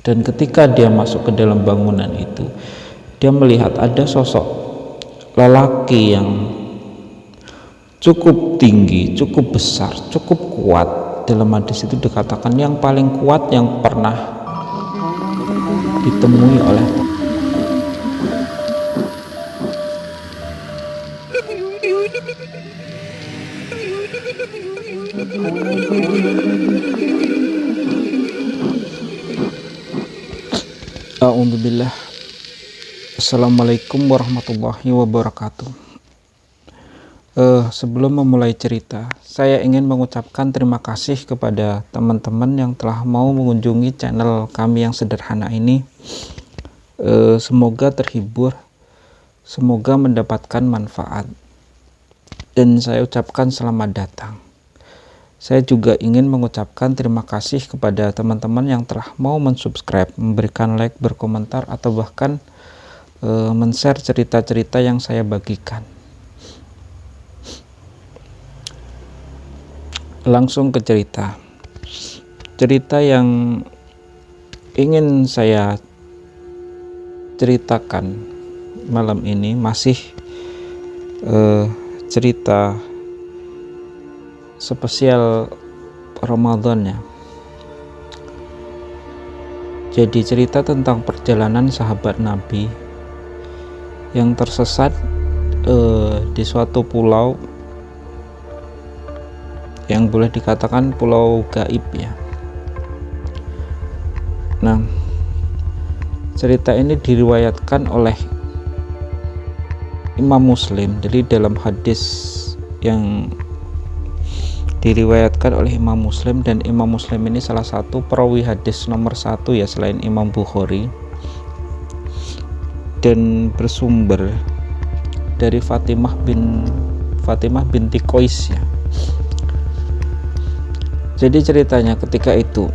Dan ketika dia masuk ke dalam bangunan itu, dia melihat ada sosok lelaki yang cukup tinggi, cukup besar, cukup kuat. Dalam hadis itu dikatakan yang paling kuat yang pernah ditemui oleh A'udzubillah. Assalamualaikum warahmatullahi wabarakatuh. Sebelum memulai cerita, saya ingin mengucapkan terima kasih kepada teman-teman yang telah mau mengunjungi channel kami yang sederhana ini. Semoga terhibur, semoga mendapatkan manfaat, dan saya ucapkan selamat datang. Saya juga ingin mengucapkan terima kasih kepada teman-teman yang telah mau mensubscribe, memberikan like, berkomentar, atau bahkan men-share cerita-cerita yang saya bagikan. Langsung ke cerita. Cerita yang ingin saya ceritakan malam ini masih cerita spesial Ramadan ya. Jadi cerita tentang perjalanan sahabat Nabi yang tersesat di suatu pulau yang boleh dikatakan pulau gaib ya. Nah, cerita ini diriwayatkan oleh Imam Muslim. Jadi dalam hadis yang diriwayatkan oleh Imam Muslim, dan Imam Muslim ini salah satu perawi hadis nomor 1 ya selain Imam Bukhari, dan bersumber dari Fatimah binti Qais ya. Jadi ceritanya ketika itu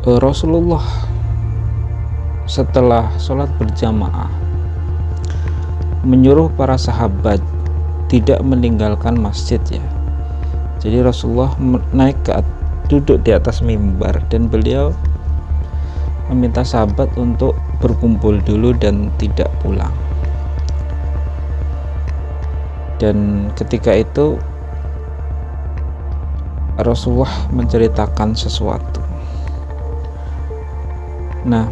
Rasulullah setelah sholat berjamaah menyuruh para sahabat tidak meninggalkan masjid ya. Jadi Rasulullah duduk di atas mimbar, dan beliau meminta sahabat untuk berkumpul dulu dan tidak pulang. Dan ketika itu Rasulullah menceritakan sesuatu. Nah,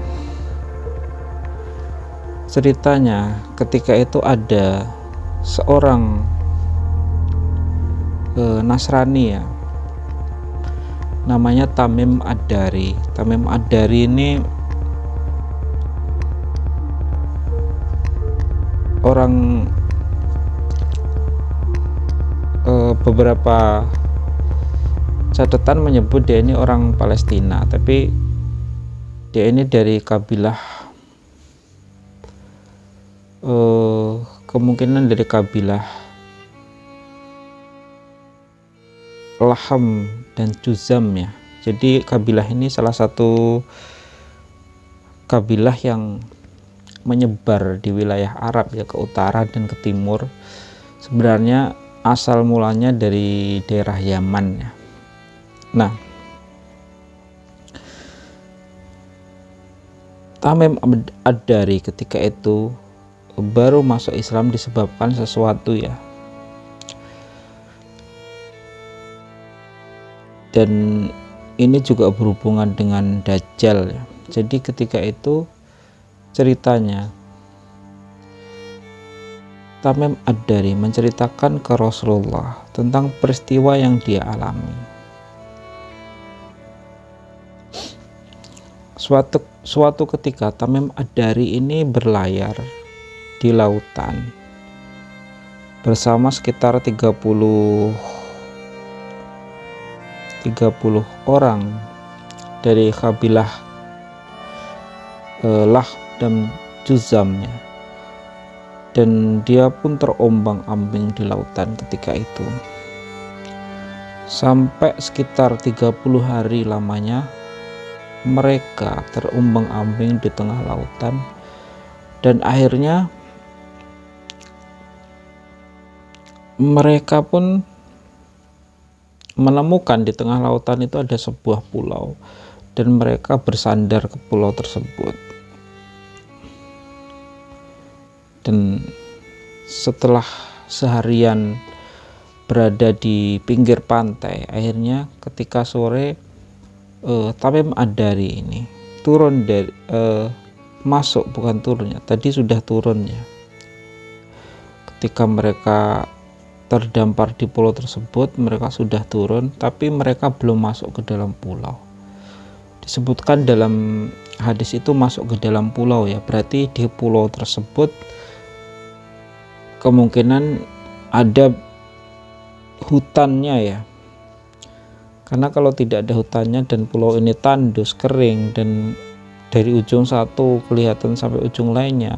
ceritanya ketika itu ada seorang Nasrani ya, namanya Tamim Ad-Dari. Tamim Ad-Dari ini orang beberapa catatan menyebut dia ini orang Palestina, tapi dia ini dari kabilah kemungkinan dari kabilah Laham dan Juzam ya. Jadi kabilah ini salah satu kabilah yang menyebar di wilayah Arab ya, ke utara dan ke timur. Sebenarnya asal mulanya dari daerah Yaman ya. Nah, Tamim Ad-Dari ketika itu baru masuk Islam disebabkan sesuatu ya. Dan ini juga berhubungan dengan Dajjal ya. Jadi ketika itu ceritanya Tamim Ad-Dari menceritakan ke Rasulullah tentang peristiwa yang dia alami. Suatu ketika Tamim Ad-Dari ini berlayar di lautan bersama sekitar 30 orang dari kabilah Lah dan Juzam ya. Dan dia pun terombang-ambing di lautan ketika itu sampai sekitar 30 hari lamanya. Mereka terombang-ambing di tengah lautan, dan akhirnya mereka pun menemukan di tengah lautan itu ada sebuah pulau, dan mereka bersandar ke pulau tersebut. Dan setelah seharian berada di pinggir pantai, akhirnya ketika sore Tamim Ad-Dari ini turun dari masuk, bukan turunnya, tadi sudah turunnya. Ketika mereka terdampar di pulau tersebut, mereka sudah turun, tapi mereka belum masuk ke dalam pulau. Disebutkan dalam hadis itu masuk ke dalam pulau ya, berarti di pulau tersebut kemungkinan ada hutannya ya, karena kalau tidak ada hutannya dan pulau ini tandus, kering, dan dari ujung satu kelihatan sampai ujung lainnya,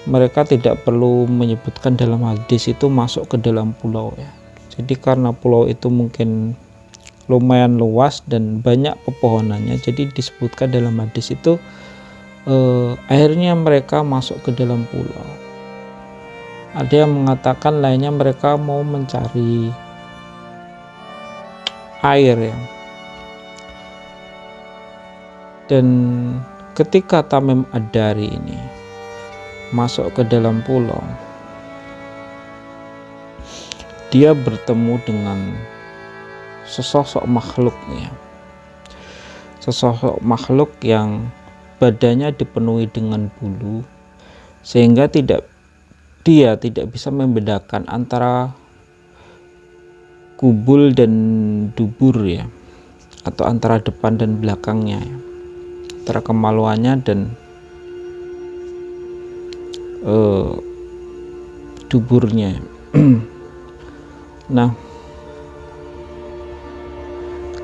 mereka tidak perlu menyebutkan dalam hadis itu masuk ke dalam pulau ya. Jadi karena pulau itu mungkin lumayan luas dan banyak pepohonannya, jadi disebutkan dalam hadis itu akhirnya mereka masuk ke dalam pulau. Ada yang mengatakan lainnya mereka mau mencari air ya. Dan ketika Tamim Ad-Dari ini masuk ke dalam pulau, dia bertemu dengan sesosok makhluknya, sesosok makhluk yang badannya dipenuhi dengan bulu, sehingga dia tidak bisa membedakan antara kubul dan dubur ya, atau antara depan dan belakangnya ya, antara kemaluannya dan duburnya. Nah,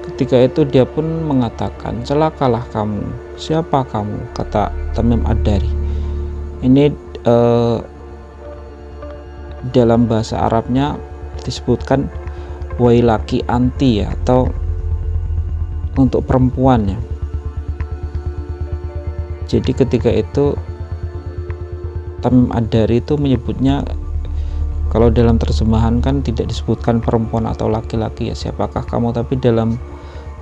ketika itu dia pun mengatakan, celakalah kamu, siapa kamu, kata Tamim Ad-Dari. Ini dalam bahasa Arabnya disebutkan wailaki anti ya, atau untuk perempuan ya. Jadi ketika itu Tamim Ad-Dari itu menyebutnya, kalau dalam terjemahan kan tidak disebutkan perempuan atau laki-laki ya, siapakah kamu, tapi dalam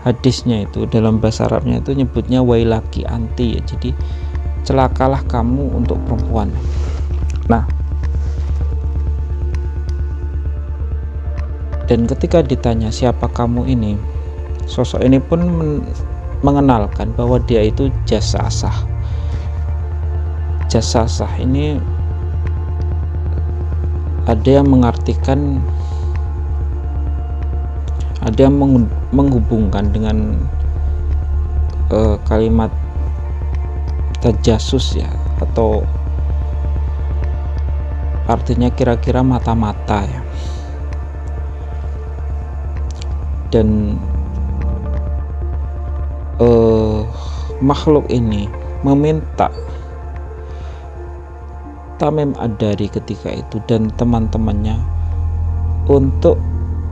hadisnya itu, dalam bahasa Arabnya itu nyebutnya wailaki anti ya, jadi celakalah kamu untuk perempuan. Nah, dan ketika ditanya siapa kamu ini, sosok ini pun mengenalkan bahwa dia itu Jasasah. Jasasah ini ada yang mengartikan, ada yang menghubungkan dengan kalimat tajasus ya, atau artinya kira-kira mata-mata ya. Dan makhluk ini meminta Tamim Ad-Dari ketika itu dan teman-temannya untuk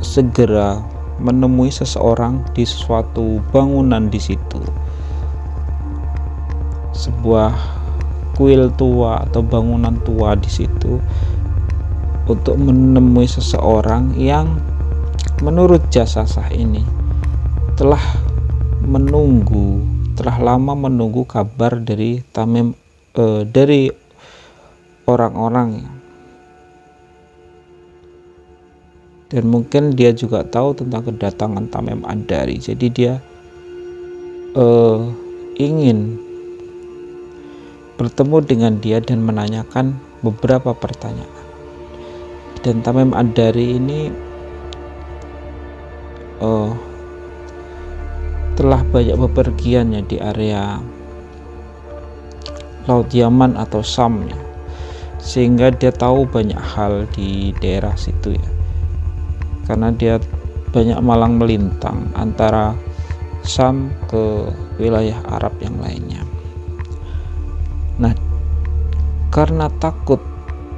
segera menemui seseorang di suatu bangunan di situ, sebuah kuil tua atau bangunan tua di situ, untuk menemui seseorang yang menurut Jasasah ini telah lama menunggu kabar dari Tamim, dari orang-orang ya. Dan mungkin dia juga tahu tentang kedatangan Tamim Ad-Dari, jadi dia ingin bertemu dengan dia dan menanyakan beberapa pertanyaan. Dan Tamim Ad-Dari ini telah banyak bepergiannya di area Laut Yaman atau Sam ya, sehingga dia tahu banyak hal di daerah situ ya, karena dia banyak malang melintang antara Sam ke wilayah Arab yang lainnya. Nah, karena takut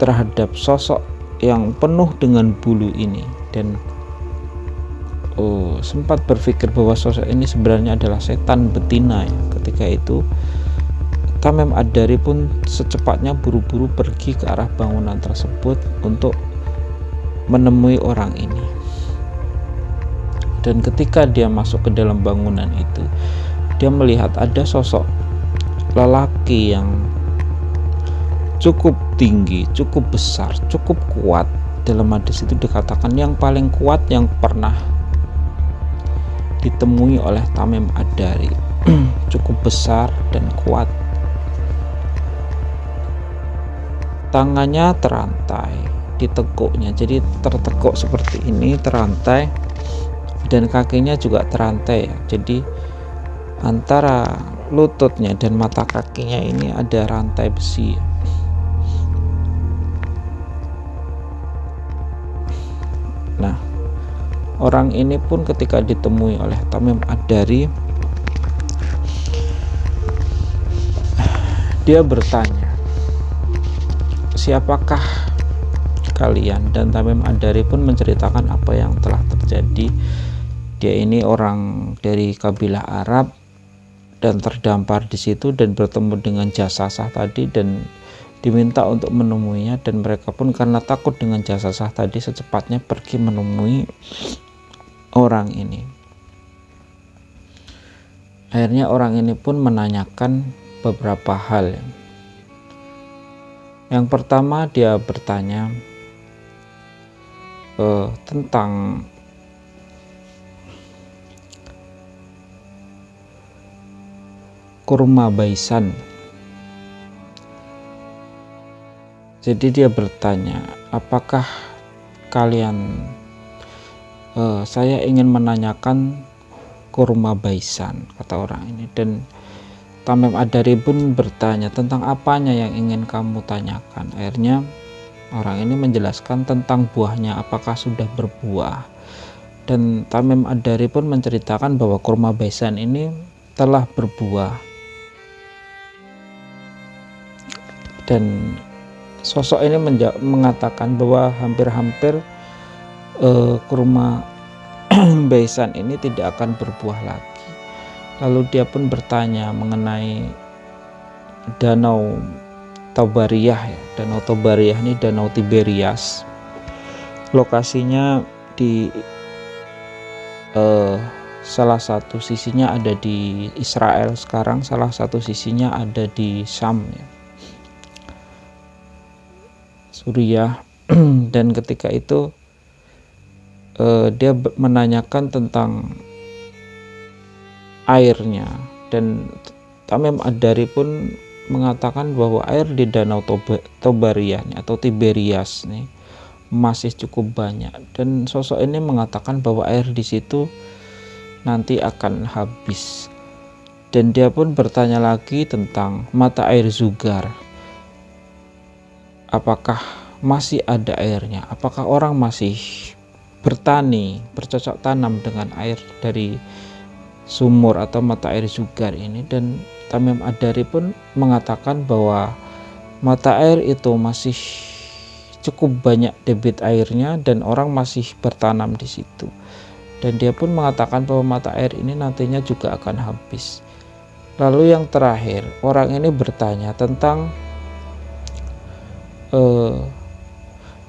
terhadap sosok yang penuh dengan bulu ini, dan sempat berpikir bahwa sosok ini sebenarnya adalah setan betina ya, ketika itu Tamim Ad-Dari pun secepatnya buru-buru pergi ke arah bangunan tersebut untuk menemui orang ini. Dan ketika dia masuk ke dalam bangunan itu, dia melihat ada sosok lelaki yang cukup tinggi, cukup besar, cukup kuat. Dalam hadis itu dikatakan yang paling kuat yang pernah ditemui oleh Tamim Ad-Dari. Cukup besar dan kuat. Tangannya terantai, ditekuknya, jadi tertekuk seperti ini, terantai, dan kakinya juga terantai ya. Jadi antara lututnya dan mata kakinya ini ada rantai besi. Nah, orang ini pun ketika ditemui oleh Tamim Ad-Dari, dia bertanya, siapakah kalian? Dan Tamim Ad-Dari pun menceritakan apa yang telah terjadi. Dia ini orang dari kabilah Arab dan terdampar di situ dan bertemu dengan Jasasah tadi dan diminta untuk menemuinya, dan mereka pun karena takut dengan Jasasah tadi secepatnya pergi menemui orang ini. Akhirnya orang ini pun menanyakan beberapa hal. Yang pertama, dia bertanya tentang kurma baisan. Jadi dia bertanya, apakah kalian saya ingin menanyakan kurma baisan, kata orang ini. Dan Tamim Ad-Dari pun bertanya, tentang apanya yang ingin kamu tanyakan? Akhirnya orang ini menjelaskan tentang buahnya, apakah sudah berbuah. Dan Tamim Ad-Dari pun menceritakan bahwa kurma baisan ini telah berbuah. Dan sosok ini mengatakan bahwa hampir-hampir kurma baisan ini tidak akan berbuah lagi. Lalu dia pun bertanya mengenai Danau Tabariyah ya. Danau Tabariyah ini Danau Tiberias. Lokasinya di salah satu sisinya ada di Israel sekarang, salah satu sisinya ada di Syam ya, Suriah. Dan ketika itu dia menanyakan tentang airnya, dan Tamim Ad-Dari pun mengatakan bahwa air di Danau Tabariyah atau Tiberias nih masih cukup banyak, dan sosok ini mengatakan bahwa air di situ nanti akan habis. Dan dia pun bertanya lagi tentang mata air Zugar, apakah masih ada airnya, apakah orang masih bertani, bercocok tanam dengan air dari sumur atau mata air Zugar ini. Dan Tamim Ad-Dari pun mengatakan bahwa mata air itu masih cukup banyak debit airnya dan orang masih bertanam di situ. Dan dia pun mengatakan bahwa mata air ini nantinya juga akan habis. Lalu yang terakhir, orang ini bertanya tentang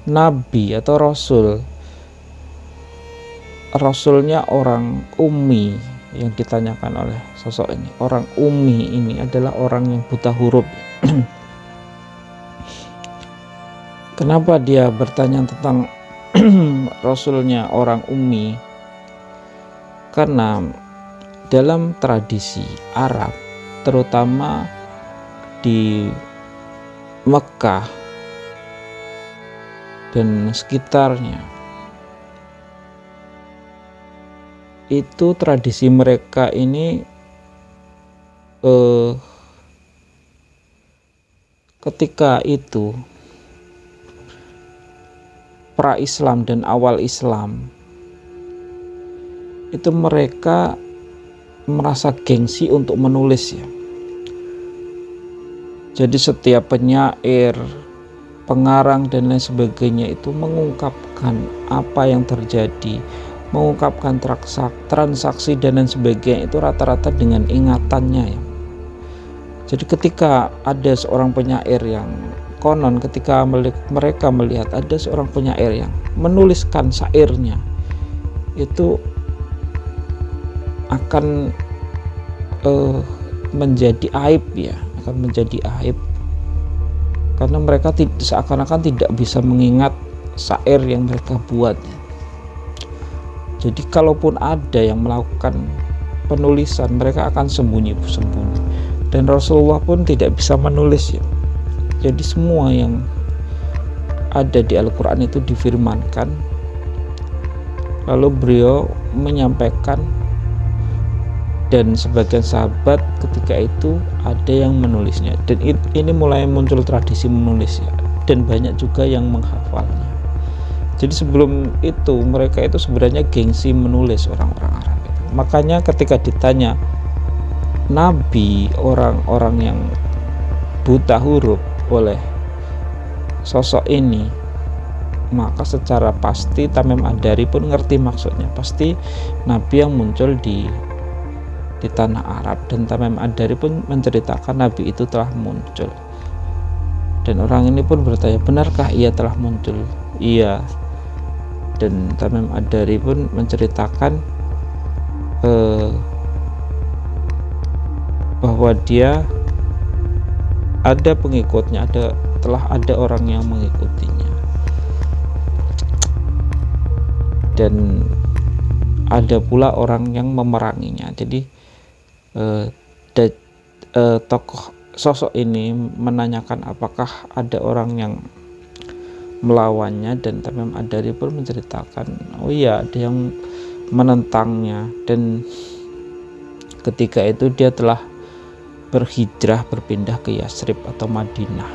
nabi atau rasulnya orang Ummi yang ditanyakan oleh sosok ini. Orang Ummi ini adalah orang yang buta huruf. Kenapa dia bertanya tentang rasulnya orang Ummi? Karena dalam tradisi Arab, terutama di Mekah dan sekitarnya, itu tradisi mereka ini ketika itu pra-Islam dan awal Islam itu mereka merasa gengsi untuk menulis ya. Jadi setiap penyair, pengarang dan lain sebagainya itu mengungkapkan apa yang terjadi, mengungkapkan transaksi dan lain sebagainya itu rata-rata dengan ingatannya ya. Jadi ketika ada seorang penyair yang konon ketika mereka melihat ada seorang penyair yang menuliskan syairnya, itu akan menjadi aib ya, akan menjadi aib karena mereka seakan-akan tidak bisa mengingat syair yang mereka buat. Jadi kalaupun ada yang melakukan penulisan, mereka akan sembunyi-sembunyi, dan Rasulullah pun tidak bisa menulis ya. Jadi semua yang ada di Al-Quran itu difirmankan, lalu beliau menyampaikan, dan sebagian sahabat ketika itu ada yang menulisnya, dan ini mulai muncul tradisi menulis ya, dan banyak juga yang menghafalnya. Jadi sebelum itu mereka itu sebenarnya gengsi menulis, orang-orang Arab itu. Makanya ketika ditanya Nabi orang-orang yang buta huruf oleh sosok ini, maka secara pasti Tamim Ad-Dari pun ngerti maksudnya. Pasti Nabi yang muncul di tanah Arab, dan Tamim Ad-Dari pun menceritakan Nabi itu telah muncul. Dan orang ini pun bertanya, benarkah ia telah muncul? Iya. Dan Tamim Ad-Dari pun menceritakan bahwa dia ada pengikutnya, telah ada orang yang mengikutinya, dan ada pula orang yang memeranginya. Jadi tokoh sosok ini menanyakan apakah ada orang yang melawannya, dan Tamim Ad-Dari pun menceritakan, oh iya, ada yang menentangnya, dan ketika itu dia telah berhijrah, berpindah ke Yasrib atau Madinah.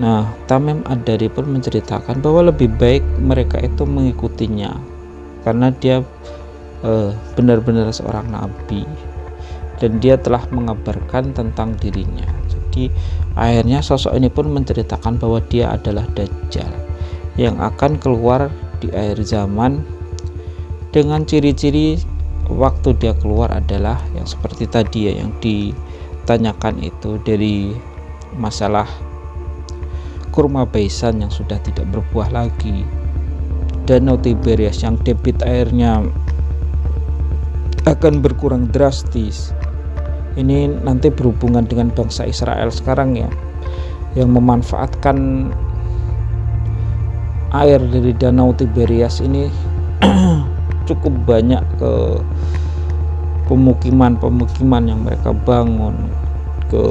Nah, Tamim Ad-Dari pun menceritakan bahwa lebih baik mereka itu mengikutinya karena dia benar-benar seorang nabi, dan dia telah mengabarkan tentang dirinya. Jadi akhirnya sosok ini pun menceritakan bahwa dia adalah Dajjal yang akan keluar di akhir zaman, dengan ciri-ciri waktu dia keluar adalah yang seperti tadi ya, yang ditanyakan itu, dari masalah kurma Baisan yang sudah tidak berbuah lagi, Danau Tiberias yang debit airnya akan berkurang drastis. Ini nanti berhubungan dengan bangsa Israel sekarang ya, yang memanfaatkan air dari Danau Tiberias ini cukup banyak ke pemukiman yang mereka bangun, ke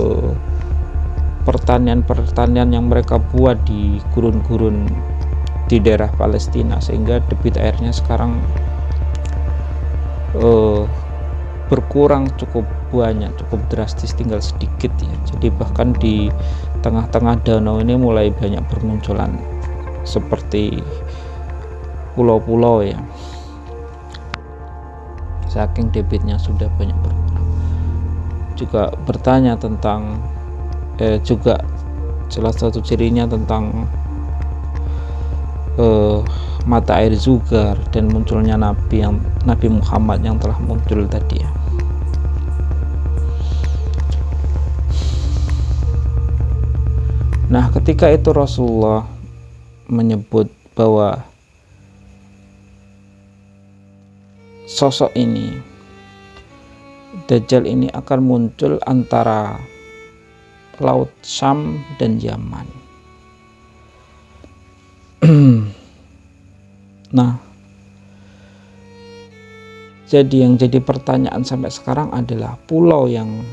pertanian yang mereka buat di gurun-gurun di daerah Palestina, sehingga debit airnya sekarang berkurang cukup banyak, cukup drastis, tinggal sedikit ya. Jadi bahkan di tengah-tengah danau ini mulai banyak bermunculan seperti pulau-pulau ya, saking debitnya sudah banyak berkurang. Juga bertanya tentang juga salah satu cirinya tentang mata air Zugar, dan munculnya Nabi Muhammad yang telah muncul tadi ya. Nah, ketika itu Rasulullah menyebut bahwa sosok ini, Dajjal ini akan muncul antara Laut Syam dan Yaman. Nah, jadi yang jadi pertanyaan sampai sekarang adalah pulau yang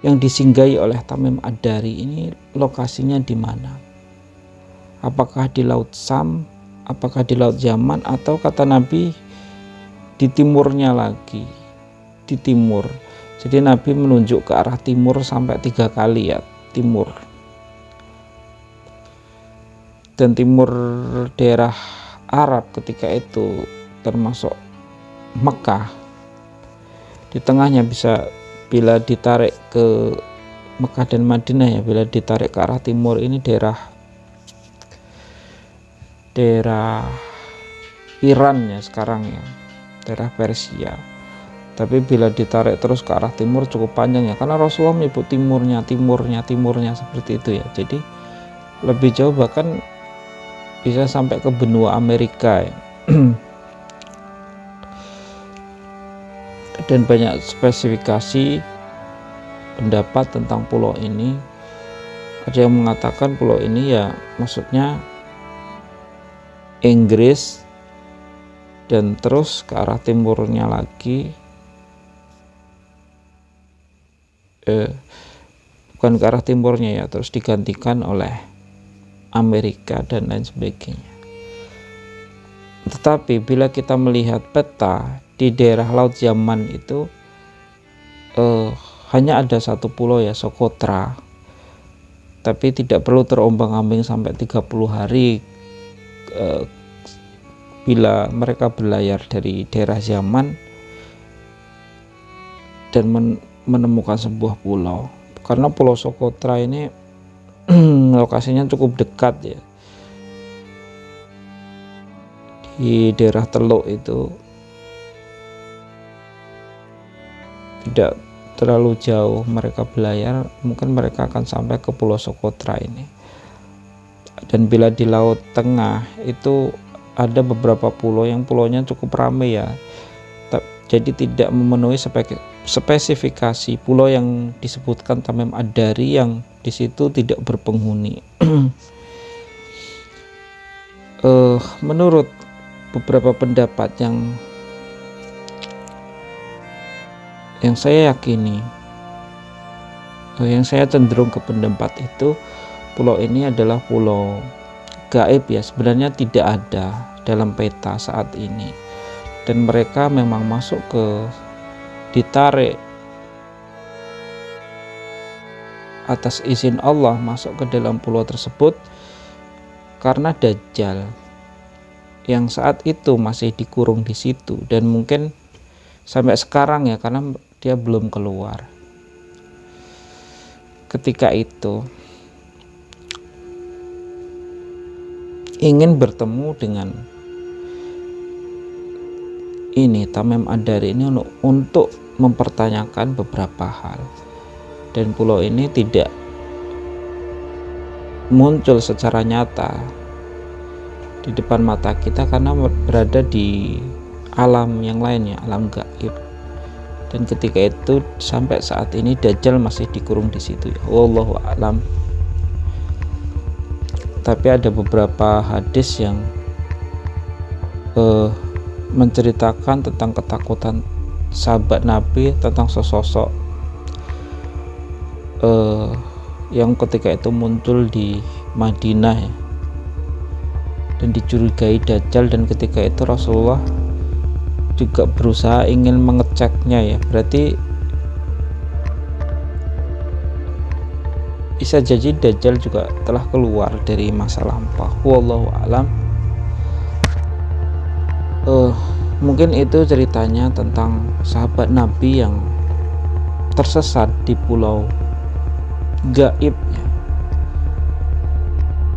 disinggahi oleh Tamim Ad-Dari ini lokasinya di mana? Apakah di Laut Syam, apakah di Laut Yaman, atau kata Nabi di timurnya lagi, di timur. Jadi Nabi menunjuk ke arah timur sampai 3 kali ya, timur. Dan timur daerah Arab ketika itu termasuk Mekah. Di tengahnya bisa, bila ditarik ke Mekah dan Madinah ya, bila ditarik ke arah timur ini daerah Iran ya sekarang ya, daerah Persia. Tapi bila ditarik terus ke arah timur cukup panjang ya, karena Rasulullah menyebut timurnya seperti itu ya. Jadi lebih jauh, bahkan bisa sampai ke benua Amerika ya. dan banyak spesifikasi pendapat tentang pulau ini. Ada yang mengatakan pulau ini ya maksudnya Inggris dan terus ke arah timurnya lagi, bukan ke arah timurnya ya, terus digantikan oleh Amerika dan lain sebagainya. Tetapi bila kita melihat peta di daerah Laut Yaman itu hanya ada satu pulau ya, Socotra, tapi tidak perlu terombang-ambing sampai 30 hari bila mereka berlayar dari daerah Yaman dan menemukan sebuah pulau. Karena Pulau Socotra ini lokasinya cukup dekat ya, di daerah Teluk itu tidak terlalu jauh mereka berlayar, mungkin mereka akan sampai ke Pulau Socotra ini. Dan bila di Laut Tengah itu ada beberapa pulau yang pulaunya cukup ramai ya, jadi tidak memenuhi spesifikasi pulau yang disebutkan Tamim Ad-Dari yang di situ tidak berpenghuni. Menurut beberapa pendapat yang saya yakini, yang saya cenderung ke pendapat itu, pulau ini adalah pulau gaib ya, sebenarnya tidak ada dalam peta saat ini, dan mereka memang ditarik atas izin Allah masuk ke dalam pulau tersebut karena Dajjal yang saat itu masih dikurung di situ, dan mungkin sampai sekarang ya, karena dia belum keluar. Ketika itu ingin bertemu dengan Tamim Ad-Dari ini untuk mempertanyakan beberapa hal, dan pulau ini tidak muncul secara nyata di depan mata kita karena berada di alam yang lainnya, alam gaib. Dan ketika itu sampai saat ini Dajjal masih dikurung di situ ya, wallahu a'lam. Tapi ada beberapa hadis yang menceritakan tentang ketakutan sahabat Nabi tentang sesosok yang ketika itu muncul di Madinah ya, dan dicurigai Dajjal, dan ketika itu Rasulullah juga berusaha ingin mengeceknya ya. Berarti bisa jadi Dajjal juga telah keluar dari masa lampau, wallahu alam. Mungkin itu ceritanya tentang sahabat Nabi yang tersesat di pulau gaib ya.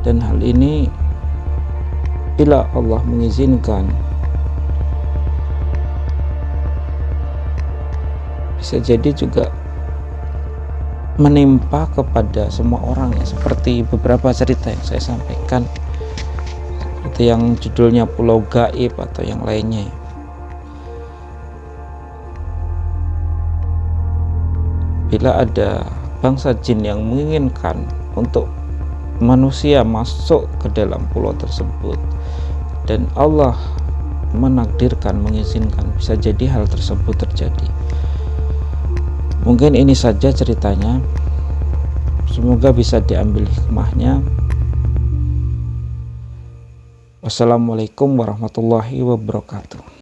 Dan hal ini bila Allah mengizinkan bisa jadi juga menimpa kepada semua orang ya, seperti beberapa cerita yang saya sampaikan, seperti yang judulnya Pulau Gaib atau yang lainnya ya. Bila ada bangsa jin yang menginginkan untuk manusia masuk ke dalam pulau tersebut dan Allah menakdirkan, mengizinkan, bisa jadi hal tersebut terjadi. Mungkin ini saja ceritanya, semoga bisa diambil hikmahnya. Wassalamualaikum warahmatullahi wabarakatuh.